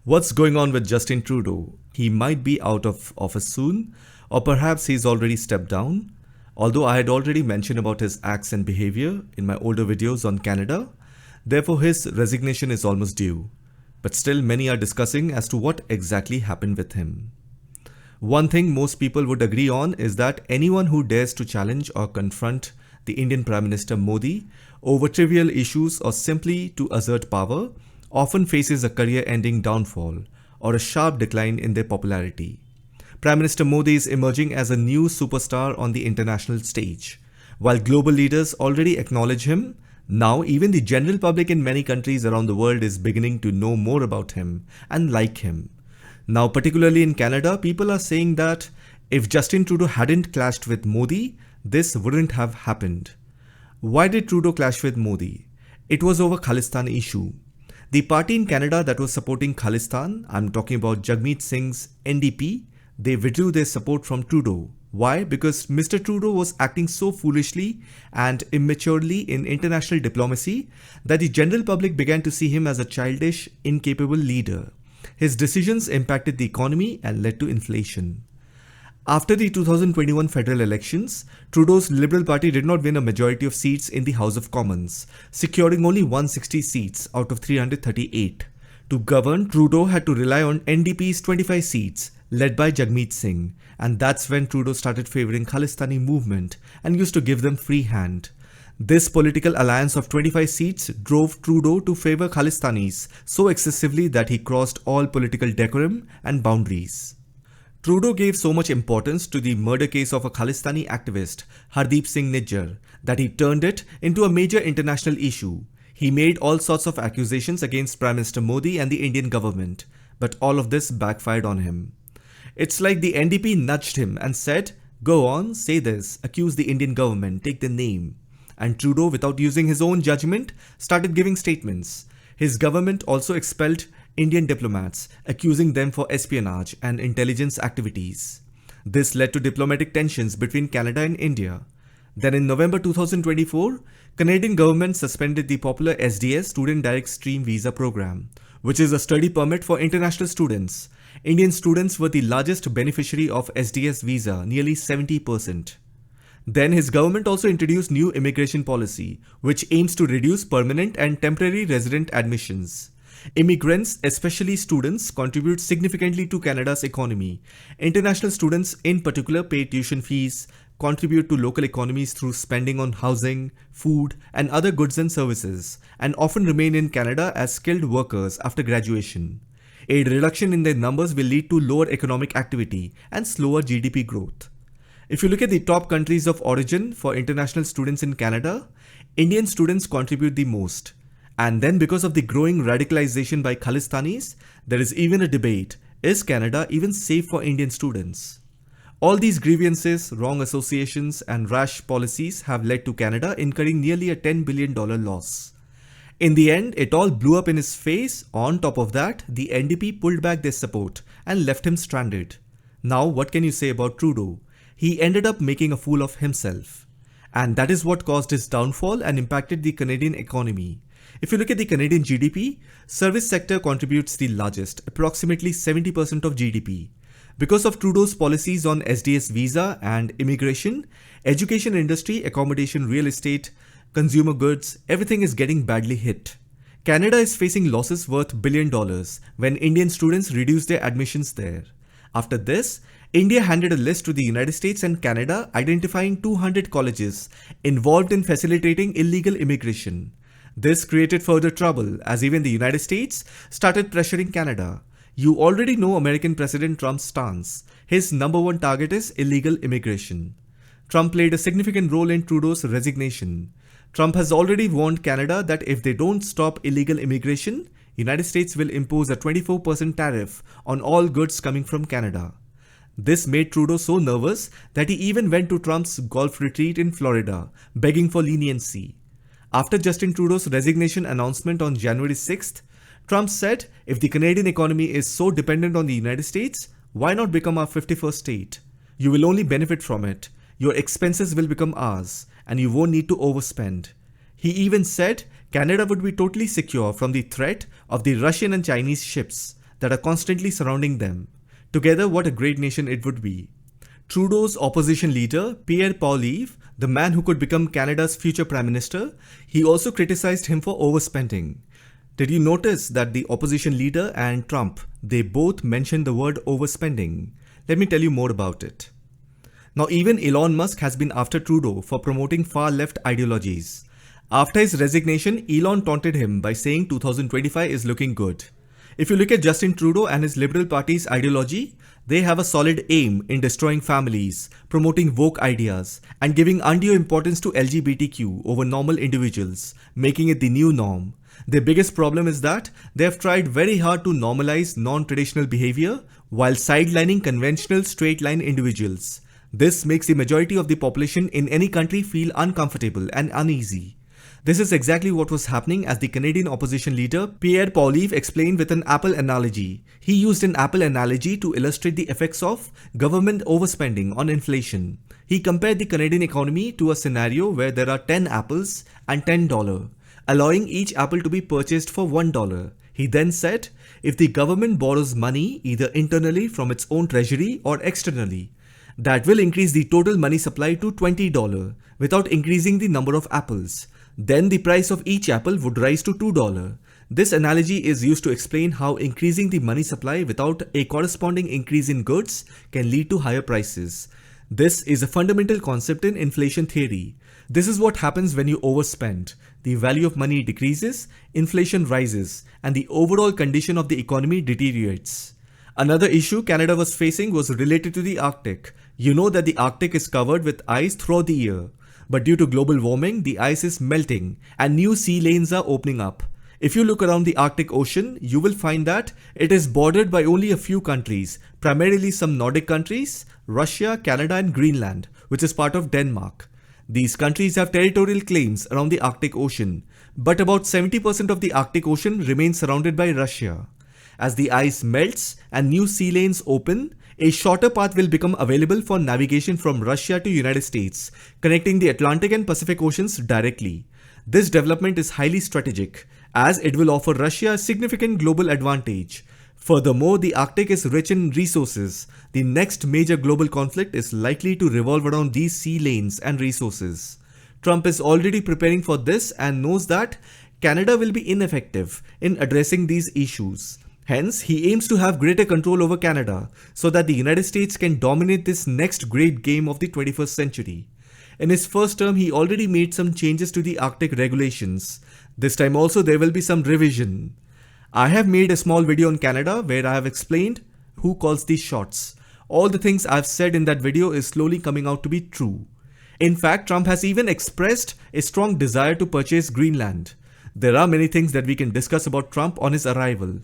What's going on with Justin Trudeau? He might be out of office soon, or perhaps he's already stepped down. Although I had already mentioned about his acts and behavior in my older videos on Canada, therefore his resignation is almost due. But still many are discussing as to what exactly happened with him. One thing most people would agree on is that anyone who dares to challenge or confront the Indian Prime Minister Modi over trivial issues or simply to assert power often faces a career-ending downfall or a sharp decline in their popularity. Prime Minister Modi is emerging as a new superstar on the international stage. While global leaders already acknowledge him, now even the general public in many countries around the world is beginning to know more about him and like him. Now, particularly in Canada, people are saying that if Justin Trudeau hadn't clashed with Modi, this wouldn't have happened. Why did Trudeau clash with Modi? It was over Khalistan issue. The party in Canada that was supporting Khalistan, I'm talking about Jagmeet Singh's NDP, they withdrew their support from Trudeau. Why? Because Mr. Trudeau was acting so foolishly and immaturely in international diplomacy that the general public began to see him as a childish, incapable leader. His decisions impacted the economy and led to inflation. After the 2021 federal elections, Trudeau's Liberal Party did not win a majority of seats in the House of Commons, securing only 160 seats out of 338. To govern, Trudeau had to rely on NDP's 25 seats, led by Jagmeet Singh, and that's when Trudeau started favouring Khalistani movement and used to give them free hand. This political alliance of 25 seats drove Trudeau to favour Khalistanis so excessively that he crossed all political decorum and boundaries. Trudeau gave so much importance to the murder case of a Khalistani activist, Hardeep Singh Nijjar, that he turned it into a major international issue. He made all sorts of accusations against Prime Minister Modi and the Indian government, but all of this backfired on him. It's like the NDP nudged him and said, "Go on, say this, accuse the Indian government, take the name." And Trudeau, without using his own judgment, started giving statements. His government also expelled Indian diplomats, accusing them for espionage and intelligence activities. This led to diplomatic tensions between Canada and India. Then in November 2024, Canadian government suspended the popular SDS Student Direct Stream Visa program, which is a study permit for international students. Indian students were the largest beneficiary of SDS visa, nearly 70%. Then his government also introduced new immigration policy, which aims to reduce permanent and temporary resident admissions. Immigrants, especially students, contribute significantly to Canada's economy. International students in particular pay tuition fees, contribute to local economies through spending on housing, food, and other goods and services, and often remain in Canada as skilled workers after graduation. A reduction in their numbers will lead to lower economic activity and slower GDP growth. If you look at the top countries of origin for international students in Canada, Indian students contribute the most. And then because of the growing radicalization by Khalistanis, there is even a debate, is Canada even safe for Indian students? All these grievances, wrong associations and rash policies have led to Canada incurring nearly a $10 billion loss. In the end, it all blew up in his face. On top of that, the NDP pulled back their support and left him stranded. Now what can you say about Trudeau? He ended up making a fool of himself. And that is what caused his downfall and impacted the Canadian economy. If you look at the Canadian GDP, service sector contributes the largest, approximately 70% of GDP. Because of Trudeau's policies on SDS visa and immigration, education industry, accommodation, real estate, consumer goods, everything is getting badly hit. Canada is facing losses worth $1 billion when Indian students reduce their admissions there. After this, India handed a list to the United States and Canada identifying 200 colleges involved in facilitating illegal immigration. This created further trouble as even the United States started pressuring Canada. You already know American President Trump's stance. His number one target is illegal immigration. Trump played a significant role in Trudeau's resignation. Trump has already warned Canada that if they don't stop illegal immigration, United States will impose a 24% tariff on all goods coming from Canada. This made Trudeau so nervous that he even went to Trump's golf retreat in Florida, begging for leniency. After Justin Trudeau's resignation announcement on January 6th, Trump said, if the Canadian economy is so dependent on the United States, why not become our 51st state? You will only benefit from it. Your expenses will become ours, and you won't need to overspend. He even said Canada would be totally secure from the threat of the Russian and Chinese ships that are constantly surrounding them. Together, what a great nation it would be. Trudeau's opposition leader, Pierre Poilievre, the man who could become Canada's future Prime Minister, he also criticized him for overspending. Did you notice that the opposition leader and Trump, they both mentioned the word overspending? Let me tell you more about it. Now, even Elon Musk has been after Trudeau for promoting far-left ideologies. After his resignation, Elon taunted him by saying 2025 is looking good. If you look at Justin Trudeau and his Liberal Party's ideology, they have a solid aim in destroying families, promoting woke ideas, and giving undue importance to LGBTQ over normal individuals, making it the new norm. Their biggest problem is that they have tried very hard to normalize non-traditional behavior while sidelining conventional straight-line individuals. This makes the majority of the population in any country feel uncomfortable and uneasy. This is exactly what was happening as the Canadian opposition leader Pierre Poilievre explained with an apple analogy. He used an apple analogy to illustrate the effects of government overspending on inflation. He compared the Canadian economy to a scenario where there are 10 apples and $10, allowing each apple to be purchased for $1. He then said, if the government borrows money either internally from its own treasury or externally, that will increase the total money supply to $20 without increasing the number of apples. Then the price of each apple would rise to $2. This analogy is used to explain how increasing the money supply without a corresponding increase in goods can lead to higher prices. This is a fundamental concept in inflation theory. This is what happens when you overspend. The value of money decreases, inflation rises, and the overall condition of the economy deteriorates. Another issue Canada was facing was related to the Arctic. You know that the Arctic is covered with ice throughout the year. But due to global warming, the ice is melting and new sea lanes are opening up. If you look around the Arctic Ocean, you will find that it is bordered by only a few countries, primarily some Nordic countries, Russia, Canada and Greenland, which is part of Denmark. These countries have territorial claims around the Arctic Ocean, but about 70% of the Arctic Ocean remains surrounded by Russia. As the ice melts and new sea lanes open, a shorter path will become available for navigation from Russia to United States, connecting the Atlantic and Pacific Oceans directly. This development is highly strategic, as it will offer Russia a significant global advantage. Furthermore, the Arctic is rich in resources. The next major global conflict is likely to revolve around these sea lanes and resources. Trump is already preparing for this and knows that Canada will be ineffective in addressing these issues. Hence, he aims to have greater control over Canada so that the United States can dominate this next great game of the 21st century. In his first term, he already made some changes to the Arctic regulations. This time also there will be some revision. I have made a small video on Canada where I have explained who calls these shots. All the things I've said in that video is slowly coming out to be true. In fact, Trump has even expressed a strong desire to purchase Greenland. There are many things that we can discuss about Trump on his arrival.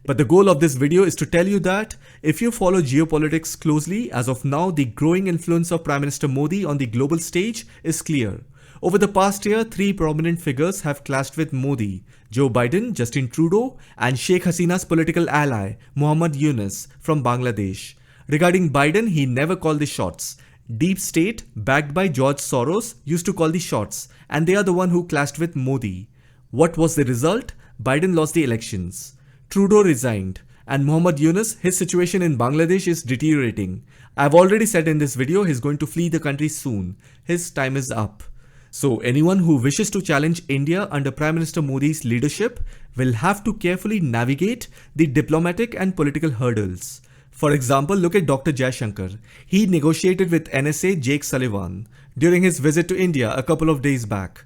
But the goal of this video is to tell you that if you follow geopolitics closely, as of now, the growing influence of Prime Minister Modi on the global stage is clear. Over the past year, three prominent figures have clashed with Modi: Joe Biden, Justin Trudeau, and Sheikh Hasina's political ally, Muhammad Yunus from Bangladesh. Regarding Biden, he never called the shots. Deep State, backed by George Soros, used to call the shots, and they are the one who clashed with Modi. What was the result? Biden lost the elections. Trudeau resigned, and Muhammad Yunus, his situation in Bangladesh is deteriorating. I've already said in this video he's going to flee the country soon. His time is up. So anyone who wishes to challenge India under Prime Minister Modi's leadership will have to carefully navigate the diplomatic and political hurdles. For example, look at Dr. Jaishankar. He negotiated with NSA Jake Sullivan during his visit to India a couple of days back.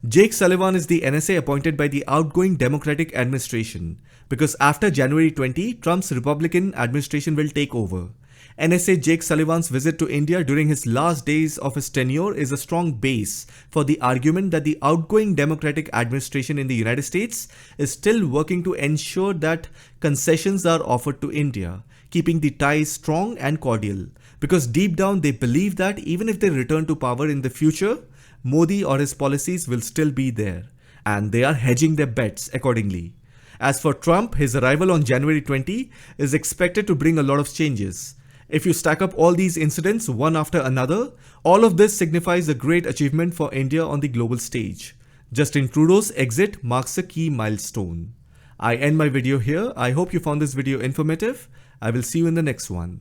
Jake Sullivan is the NSA appointed by the outgoing Democratic administration, because after January 20, Trump's Republican administration will take over. NSA Jake Sullivan's visit to India during his last days of his tenure is a strong base for the argument that the outgoing Democratic administration in the United States is still working to ensure that concessions are offered to India, keeping the ties strong and cordial, because deep down they believe that even if they return to power in the future, Modi or his policies will still be there, and they are hedging their bets accordingly. As for Trump, his arrival on January 20 is expected to bring a lot of changes. If you stack up all these incidents one after another, all of this signifies a great achievement for India on the global stage. Justin Trudeau's exit marks a key milestone. I end my video here. I hope you found this video informative. I will see you in the next one.